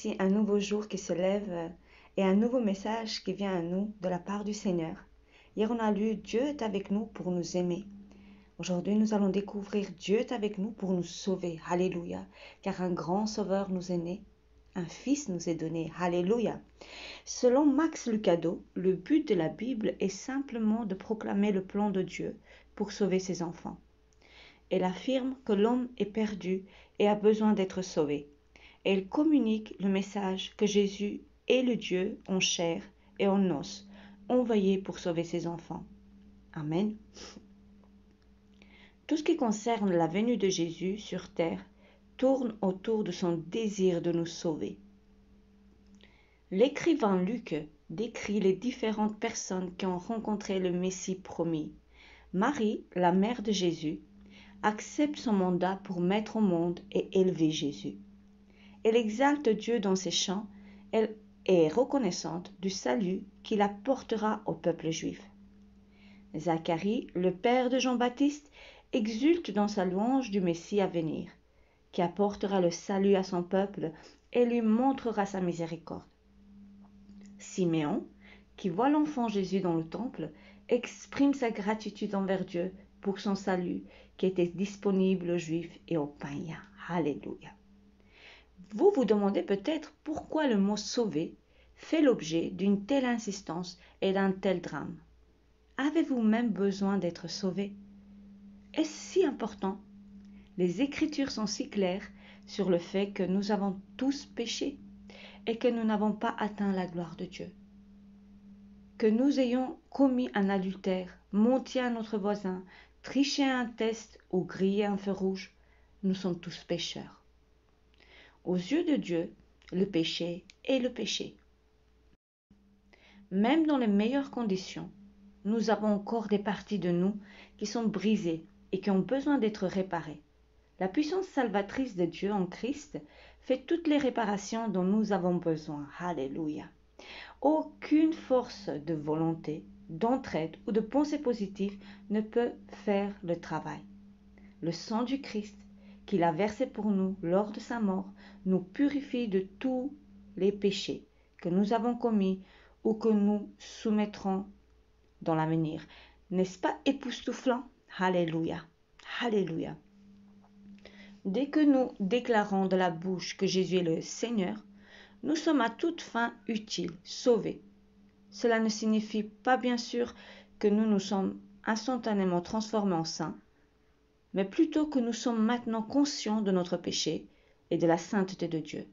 Voici un nouveau jour qui se lève et un nouveau message qui vient à nous de la part du Seigneur. Hier, on a lu « Dieu est avec nous pour nous aimer ». Aujourd'hui, nous allons découvrir « Dieu est avec nous pour nous sauver ». Alléluia. Car un grand sauveur nous est né. Un fils nous est donné. Alléluia. Selon Max Lucado, le but de la Bible est simplement de proclamer le plan de Dieu pour sauver ses enfants. Elle affirme que l'homme est perdu et a besoin d'être sauvé. Elle communique le message que Jésus est le Dieu en chair et en os, envoyé pour sauver ses enfants. Amen. Tout ce qui concerne la venue de Jésus sur terre tourne autour de son désir de nous sauver. L'écrivain Luc décrit les différentes personnes qui ont rencontré le Messie promis. Marie, la mère de Jésus, accepte son mandat pour mettre au monde et élever Jésus. Elle exalte Dieu dans ses chants, elle est reconnaissante du salut qu'il apportera au peuple juif. Zacharie, le père de Jean-Baptiste, exulte dans sa louange du Messie à venir, qui apportera le salut à son peuple et lui montrera sa miséricorde. Siméon, qui voit l'enfant Jésus dans le temple, exprime sa gratitude envers Dieu pour son salut qui était disponible aux Juifs et aux païens. Alléluia. Vous vous demandez peut-être pourquoi le mot « sauver » fait l'objet d'une telle insistance et d'un tel drame. Avez-vous même besoin d'être sauvé? Est-ce si important? Les Écritures sont si claires sur le fait que nous avons tous péché et que nous n'avons pas atteint la gloire de Dieu. Que nous ayons commis un adultère, menti à notre voisin, triché à un test ou grillé un feu rouge, nous sommes tous pécheurs. Aux yeux de Dieu, le péché est le péché. Même dans les meilleures conditions, nous avons encore des parties de nous qui sont brisées et qui ont besoin d'être réparées. La puissance salvatrice de Dieu en Christ fait toutes les réparations dont nous avons besoin. Alléluia. Aucune force de volonté, d'entraide ou de pensée positive ne peut faire le travail. Le sang du Christ qu'il a versé pour nous lors de sa mort nous purifie de tous les péchés que nous avons commis ou que nous soumettrons dans l'avenir. N'est-ce pas époustouflant? Alléluia. Alléluia. Dès que nous déclarons de la bouche que Jésus est le Seigneur, nous sommes à toute fin utiles, sauvés. Cela ne signifie pas bien sûr que nous nous sommes instantanément transformés en saints, mais plutôt que nous sommes maintenant conscients de notre péché et de la sainteté de Dieu.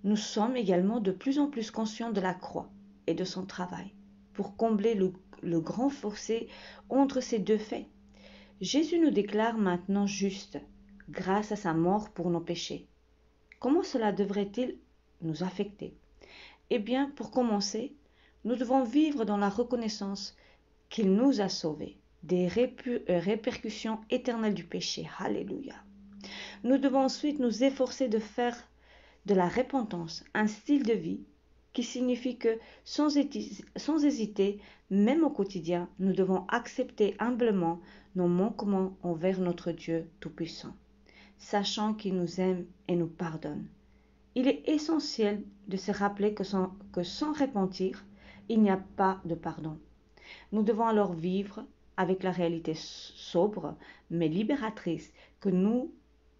Nous sommes également de plus en plus conscients de la croix et de son travail pour combler le grand fossé entre ces deux faits. Jésus nous déclare maintenant justes grâce à sa mort pour nos péchés. Comment cela devrait-il nous affecter? Eh bien, pour commencer, nous devons vivre dans la reconnaissance qu'il nous a sauvés des répercussions éternelles du péché. Alléluia. Nous devons ensuite nous efforcer de faire de la repentance un style de vie qui signifie que sans hésiter, même au quotidien, nous devons accepter humblement nos manquements envers notre Dieu Tout-Puissant, sachant qu'il nous aime et nous pardonne. Il est essentiel de se rappeler que sans repentir, il n'y a pas de pardon. Nous devons alors vivre avec la réalité sobre mais libératrice que nous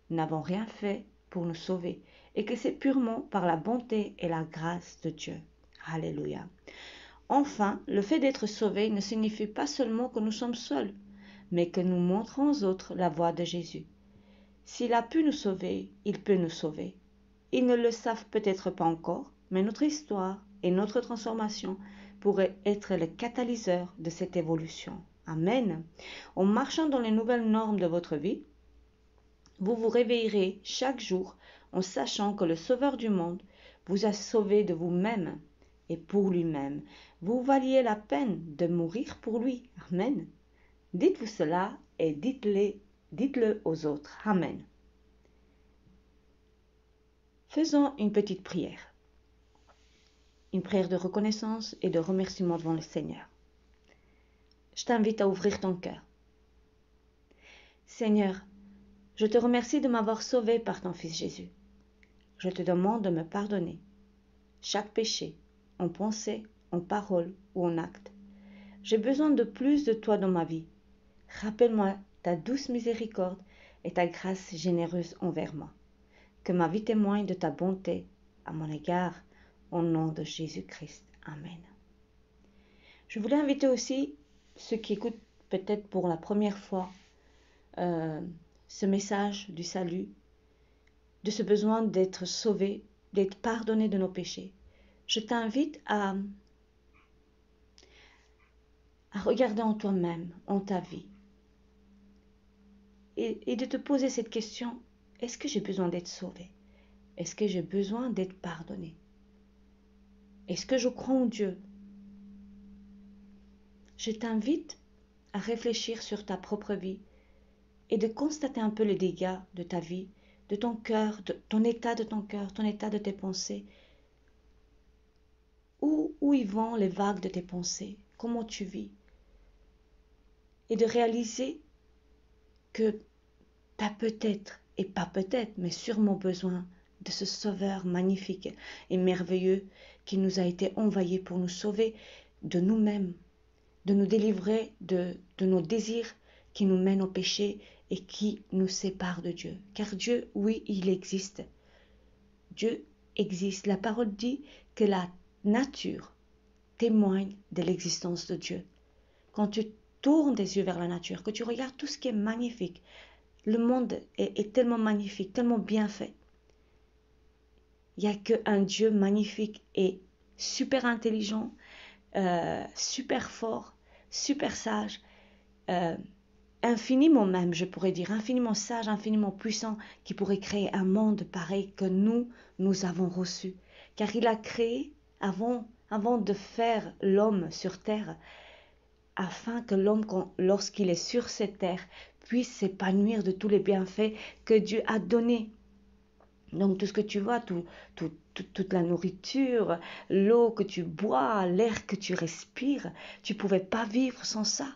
n'avons rien fait pour nous sauver et que c'est purement par la bonté et la grâce de Dieu. Alléluia. Enfin, le fait d'être sauvé ne signifie pas seulement que nous sommes seuls, mais que nous montrons aux autres la voie de Jésus. S'il a pu nous sauver, il peut nous sauver. Ils ne le savent peut-être pas encore, mais notre histoire et notre transformation pourraient être le catalyseur de cette évolution. Amen. En marchant dans les nouvelles normes de votre vie, vous vous réveillerez chaque jour en sachant que le Sauveur du monde vous a sauvé de vous-même et pour lui-même. Vous valiez la peine de mourir pour lui. Amen. Dites-vous cela et dites-le aux autres. Amen. Faisons une petite prière. Une prière de reconnaissance et de remerciement devant le Seigneur. Je t'invite à ouvrir ton cœur. Seigneur, je te remercie de m'avoir sauvé par ton Fils Jésus. je te demande de me pardonner chaque péché, en pensée, en parole ou en acte. J'ai besoin de plus de toi dans ma vie. Rappelle-moi ta douce miséricorde et ta grâce généreuse envers moi. Que ma vie témoigne de ta bonté à mon égard, au nom de Jésus-Christ. Amen. Je voulais inviter aussi ceux qui écoutent peut-être pour la première fois ce message du salut, de ce besoin d'être sauvé, d'être pardonné de nos péchés. Je t'invite à regarder en toi-même, en ta vie, et de te poser cette question, est-ce que j'ai besoin d'être sauvé? Est-ce que j'ai besoin d'être pardonné? Est-ce que je crois en Dieu? Je t'invite à réfléchir sur ta propre vie et de constater un peu les dégâts de ta vie, de ton cœur, de ton état de ton cœur, ton état de tes pensées. Où y vont les vagues de tes pensées? Comment tu vis? Et de réaliser que tu as peut-être, et pas peut-être, mais sûrement besoin de ce Sauveur magnifique et merveilleux qui nous a été envoyé pour nous sauver de nous-mêmes, de nous délivrer de nos désirs qui nous mènent au péché et qui nous séparent de Dieu. Car Dieu, oui, il existe. Dieu existe. La parole dit que la nature témoigne de l'existence de Dieu. Quand tu tournes des yeux vers la nature, que tu regardes tout ce qui est magnifique, le monde est tellement magnifique, tellement bien fait. Il n'y a qu'un Dieu magnifique et super intelligent, super fort, super sage, infiniment même, je pourrais dire, infiniment sage, infiniment puissant, qui pourrait créer un monde pareil que nous avons reçu. Car il a créé avant de faire l'homme sur terre, afin que l'homme, lorsqu'il est sur cette terre, puisse s'épanouir de tous les bienfaits que Dieu a donnés. Donc tout ce que tu vois, toute la nourriture, l'eau que tu bois, l'air que tu respires, tu ne pouvais pas vivre sans ça.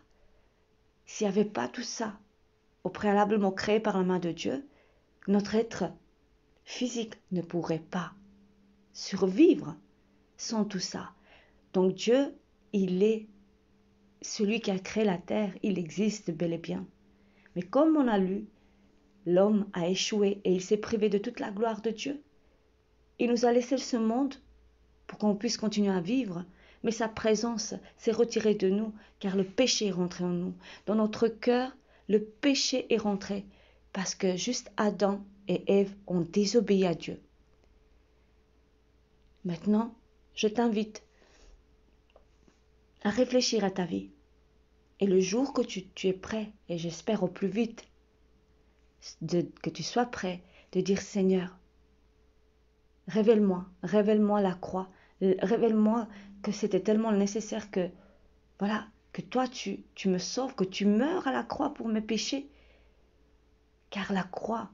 S'il n'y avait pas tout ça, au préalablement créé par la main de Dieu, notre être physique ne pourrait pas survivre sans tout ça. Donc Dieu, il est celui qui a créé la terre, il existe bel et bien. Mais comme on a lu, l'homme a échoué et il s'est privé de toute la gloire de Dieu. Il nous a laissé ce monde pour qu'on puisse continuer à vivre, mais sa présence s'est retirée de nous, car le péché est rentré en nous. Dans notre cœur, le péché est rentré, parce que juste Adam et Ève ont désobéi à Dieu. Maintenant, je t'invite à réfléchir à ta vie. Et le jour que tu es prêt, et j'espère au plus vite, que tu sois prêt, de dire Seigneur, révèle-moi la croix, révèle-moi que c'était tellement nécessaire que, voilà, que toi tu me sauves, que tu meurs à la croix pour mes péchés. Car la croix,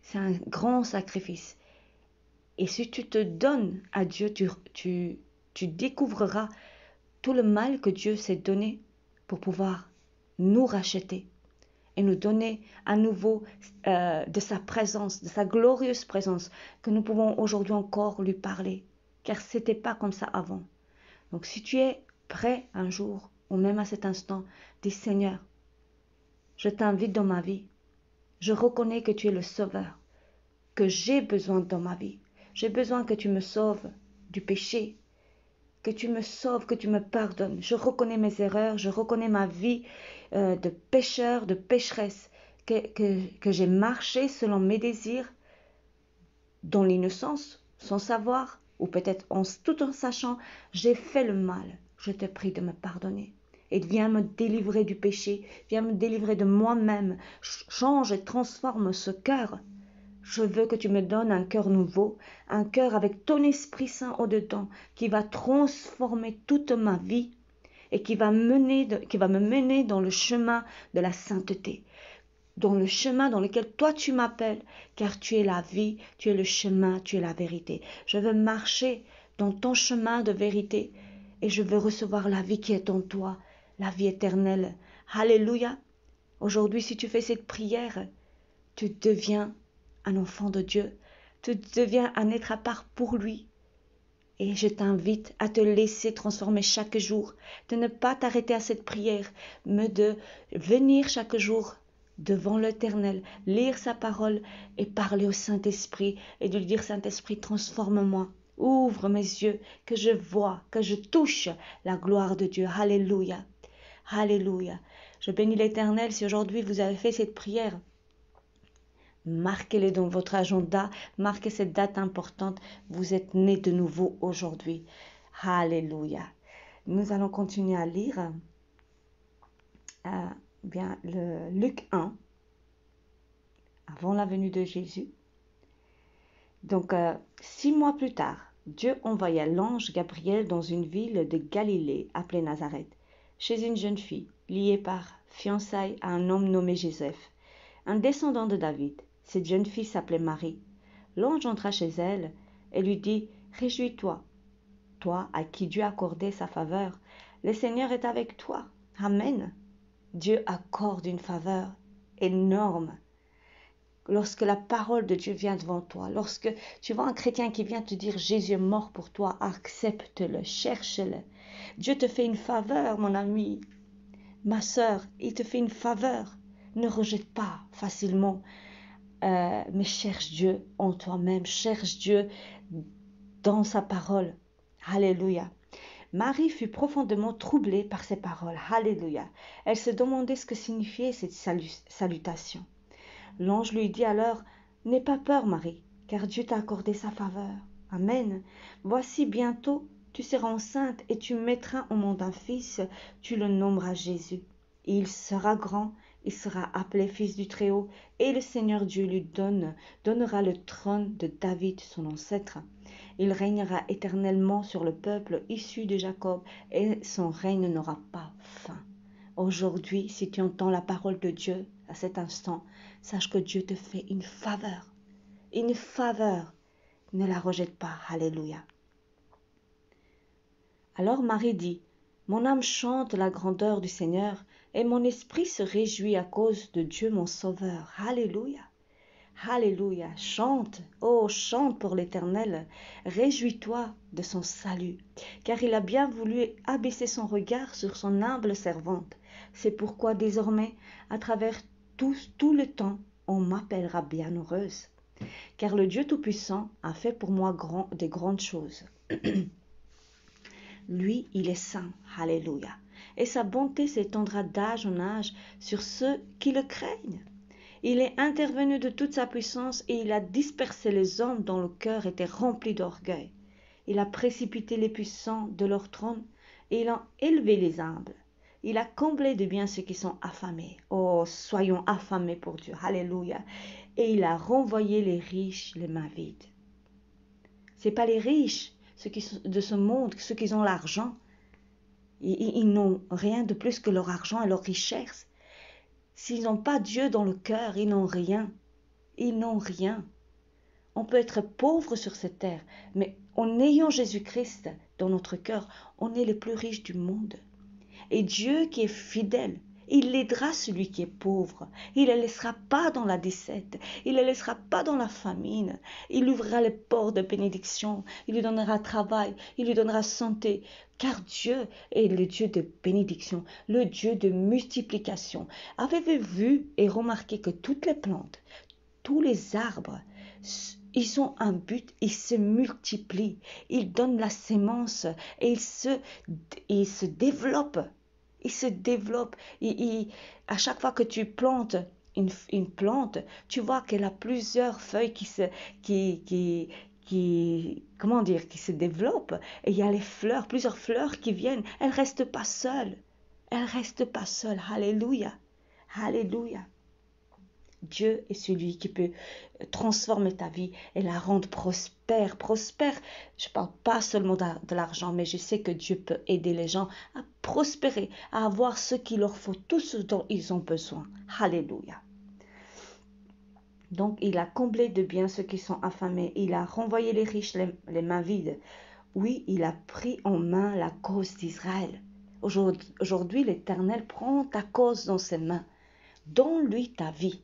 c'est un grand sacrifice. Et si tu te donnes à Dieu, tu découvriras tout le mal que Dieu s'est donné pour pouvoir nous racheter et nous donner à nouveau de sa présence, de sa glorieuse présence, que nous pouvons aujourd'hui encore lui parler, car ce n'était pas comme ça avant. Donc si tu es prêt un jour, ou même à cet instant, dis Seigneur, je t'invite dans ma vie, je reconnais que tu es le Sauveur, que j'ai besoin dans ma vie, j'ai besoin que tu me sauves du péché, que tu me sauves, que tu me pardonnes. Je reconnais mes erreurs, je reconnais ma vie de pécheur, de pécheresse, que j'ai marché selon mes désirs, dans l'innocence, sans savoir, ou peut-être tout en sachant, j'ai fait le mal. Je te prie de me pardonner. Et viens me délivrer du péché, viens me délivrer de moi-même. Change et transforme ce cœur. Je veux que tu me donnes un cœur nouveau, un cœur avec ton Esprit Saint au-dedans, qui va transformer toute ma vie et qui va me mener dans le chemin de la sainteté, dans le chemin dans lequel toi tu m'appelles, car tu es la vie, tu es le chemin, tu es la vérité. Je veux marcher dans ton chemin de vérité et je veux recevoir la vie qui est en toi, la vie éternelle. Alléluia. Aujourd'hui, si tu fais cette prière, tu deviens un enfant de Dieu. Tu deviens un être à part pour lui. Et je t'invite à te laisser transformer chaque jour, de ne pas t'arrêter à cette prière, mais de venir chaque jour devant l'Éternel, lire sa parole et parler au Saint-Esprit et de lui dire, Saint-Esprit, transforme-moi, ouvre mes yeux, que je vois, que je touche la gloire de Dieu. Alléluia, alléluia. Je bénis l'Éternel si aujourd'hui vous avez fait cette prière. Marquez-les dans votre agenda, marquez cette date importante. Vous êtes nés de nouveau aujourd'hui. Alléluia. Nous allons continuer à lire bien le Luc 1, avant la venue de Jésus. Donc, 6 mois plus tard, Dieu envoya l'ange Gabriel dans une ville de Galilée appelée Nazareth, chez une jeune fille liée par fiançailles à un homme nommé Joseph, un descendant de David. Cette jeune fille s'appelait Marie. L'ange entra chez elle et lui dit, « Réjouis-toi, toi à qui Dieu accordait sa faveur. Le Seigneur est avec toi. » Amen. Dieu accorde une faveur énorme. Lorsque la parole de Dieu vient devant toi, lorsque tu vois un chrétien qui vient te dire, « Jésus est mort pour toi », accepte-le, cherche-le. Dieu te fait une faveur, mon ami, ma sœur, il te fait une faveur. Ne rejette pas facilement. Mais cherche Dieu en toi-même, cherche Dieu dans sa parole. Alléluia. Marie fut profondément troublée par ces paroles. Alléluia. Elle se demandait ce que signifiait cette salutation. L'ange lui dit alors, « N'aie pas peur, Marie, car Dieu t'a accordé sa faveur. Amen. Voici bientôt, tu seras enceinte et tu mettras au monde un fils, tu le nommeras Jésus. Il sera grand, il sera appelé fils du Très-Haut, et le Seigneur Dieu lui donnera le trône de David, son ancêtre. Il régnera éternellement sur le peuple issu de Jacob, et son règne n'aura pas fin. » Aujourd'hui, si tu entends la parole de Dieu à cet instant, sache que Dieu te fait une faveur. Une faveur. Ne la rejette pas. Alléluia. Alors Marie dit, « Mon âme chante la grandeur du Seigneur, et mon esprit se réjouit à cause de Dieu mon Sauveur. » Alléluia. Alléluia. Chante, oh chante pour l'Éternel. Réjouis-toi de son salut, car il a bien voulu abaisser son regard sur son humble servante. C'est pourquoi désormais, à travers tout le temps, on m'appellera bienheureuse, car le Dieu Tout-Puissant a fait pour moi de grandes choses. Lui, il est saint, alléluia, et sa bonté s'étendra d'âge en âge sur ceux qui le craignent. Il est intervenu de toute sa puissance et il a dispersé les hommes dont le cœur était rempli d'orgueil. Il a précipité les puissants de leur trône et il a élevé les humbles. Il a comblé de bien ceux qui sont affamés. Oh, soyons affamés pour Dieu, alléluia. Et il a renvoyé les riches les mains vides. Ce n'est pas les riches ceux qui sont de ce monde, ceux qui ont l'argent. Ils n'ont rien de plus que leur argent et leur richesse. S'ils n'ont pas Dieu dans le cœur, ils n'ont rien. Ils n'ont rien. On peut être pauvre sur cette terre, mais en ayant Jésus-Christ dans notre cœur, on est les plus riches du monde. Et Dieu qui est fidèle, il aidera celui qui est pauvre. Il ne le laissera pas dans la disette. Il ne le laissera pas dans la famine. Il ouvrira les portes de bénédiction. Il lui donnera travail. Il lui donnera santé. Car Dieu est le Dieu de bénédiction, le Dieu de multiplication. Avez-vous vu et remarqué que toutes les plantes, tous les arbres, ils ont un but, ils se multiplient, ils donnent la sémence et ils se développent. Ils se développent. À chaque fois que tu plantes une plante, tu vois qu'elle a plusieurs feuilles qui se développent. Et il y a les fleurs, plusieurs fleurs qui viennent. Elles ne restent pas seules. Elles ne restent pas seules. Alléluia. Alléluia. Dieu est celui qui peut transformer ta vie et la rendre prospère. Prospère, je ne parle pas seulement de l'argent, mais je sais que Dieu peut aider les gens à prospérer, à avoir ce qu'il leur faut, tout ce dont ils ont besoin. Alléluia. Donc, il a comblé de bien ceux qui sont affamés. Il a renvoyé les riches les mains vides. Oui, il a pris en main la cause d'Israël. Aujourd'hui, l'Éternel prend ta cause dans ses mains. Donne-lui ta vie.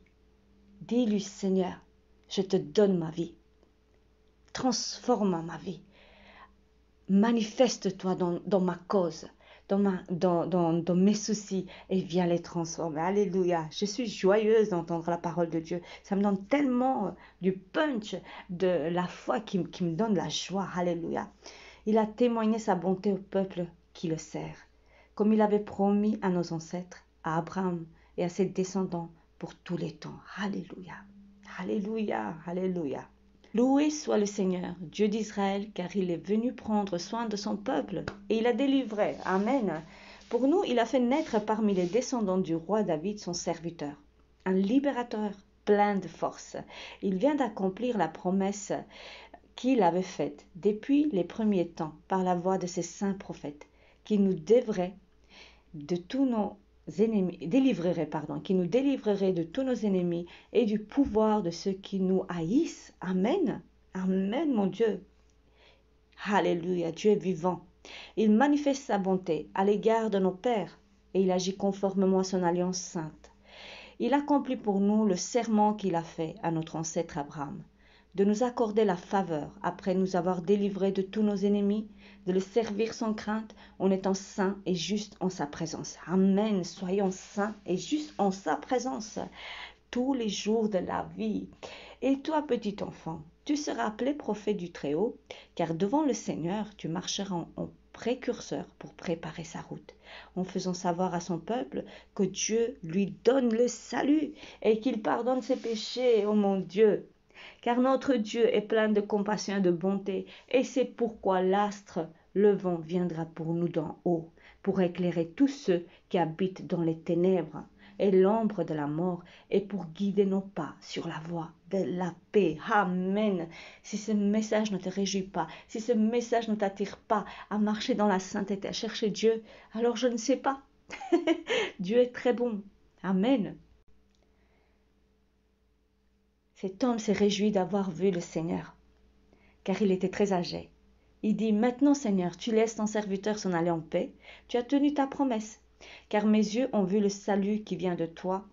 Dis-lui, Seigneur, je te donne ma vie. transforme ma vie. Manifeste-toi dans ma cause, dans mes soucis et viens les transformer. Alléluia. Je suis joyeuse d'entendre la parole de Dieu. Ça me donne tellement du punch, de la foi qui me donne la joie. Alléluia. Il a témoigné sa bonté au peuple qui le sert, comme il avait promis à nos ancêtres, à Abraham et à ses descendants pour tous les temps. Alléluia. Alléluia. Alléluia. Loué soit le Seigneur, Dieu d'Israël, car il est venu prendre soin de son peuple et il a délivré. Amen. Pour nous, il a fait naître parmi les descendants du roi David, son serviteur, un libérateur plein de force. Il vient d'accomplir la promesse qu'il avait faite depuis les premiers temps par la voix de ses saints prophètes, qui nous délivrerait de tous nos ennemis de tous nos ennemis et du pouvoir de ceux qui nous haïssent. Amen. Amen, mon Dieu. Alléluia, Dieu est vivant. Il manifeste sa bonté à l'égard de nos pères et il agit conformément à son alliance sainte. Il accomplit pour nous le serment qu'il a fait à notre ancêtre Abraham, de nous accorder la faveur après nous avoir délivrés de tous nos ennemis, de le servir sans crainte en étant saints et justes en sa présence. Amen. Soyons saints et justes en sa présence tous les jours de la vie. Et toi, petit enfant, tu seras appelé prophète du Très-Haut, car devant le Seigneur, tu marcheras en précurseur pour préparer sa route, en faisant savoir à son peuple que Dieu lui donne le salut et qu'il pardonne ses péchés, oh mon Dieu. Car notre Dieu est plein de compassion et de bonté, et c'est pourquoi l'astre levant viendra pour nous d'en haut, pour éclairer tous ceux qui habitent dans les ténèbres et l'ombre de la mort, et pour guider nos pas sur la voie de la paix. Amen. Si ce message ne te réjouit pas, si ce message ne t'attire pas à marcher dans la sainteté, à chercher Dieu, alors je ne sais pas. Dieu est très bon. Amen. Cet homme s'est réjoui d'avoir vu le Seigneur, car il était très âgé. Il dit, maintenant Seigneur, tu laisses ton serviteur s'en aller en paix, tu as tenu ta promesse, car mes yeux ont vu le salut qui vient de toi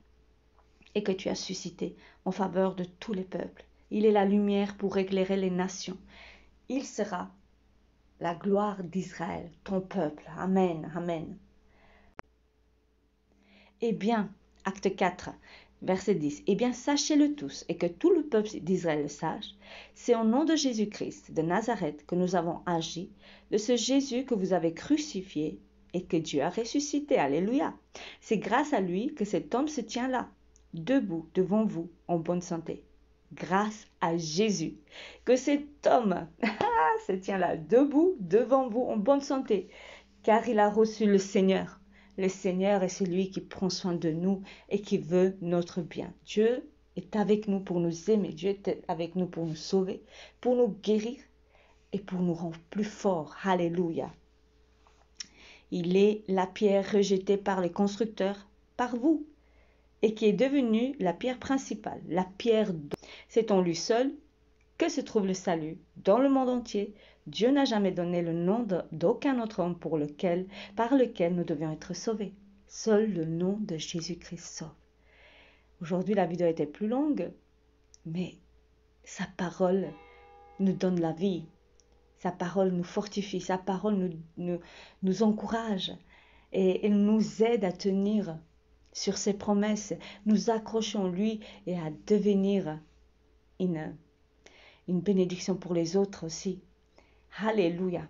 et que tu as suscité en faveur de tous les peuples. Il est la lumière pour éclairer les nations. Il sera la gloire d'Israël, ton peuple. Amen, amen. Eh bien, acte 4. Verset 10. Eh bien, sachez-le tous, et que tout le peuple d'Israël le sache, c'est au nom de Jésus-Christ de Nazareth que nous avons agi, de ce Jésus que vous avez crucifié et que Dieu a ressuscité. Alléluia. C'est grâce à lui que cet homme se tient là, debout devant vous, en bonne santé. Grâce à Jésus que cet homme se tient là, debout devant vous, en bonne santé, car il a reçu le Seigneur. Le Seigneur est celui qui prend soin de nous et qui veut notre bien. Dieu est avec nous pour nous aimer. Dieu est avec nous pour nous sauver, pour nous guérir et pour nous rendre plus forts. Alléluia. Il est la pierre rejetée par les constructeurs, par vous, et qui est devenue la pierre principale, la pierre d'eau. C'est en lui seul que se trouve le salut dans le monde entier. Dieu n'a jamais donné le nom d'aucun autre homme par lequel nous devions être sauvés. Seul le nom de Jésus-Christ sauve. Aujourd'hui, la vidéo était plus longue, mais sa parole nous donne la vie. Sa parole nous fortifie, sa parole nous encourage et elle nous aide à tenir sur ses promesses, nous accrochons lui et à devenir une bénédiction pour les autres aussi. Alléluia.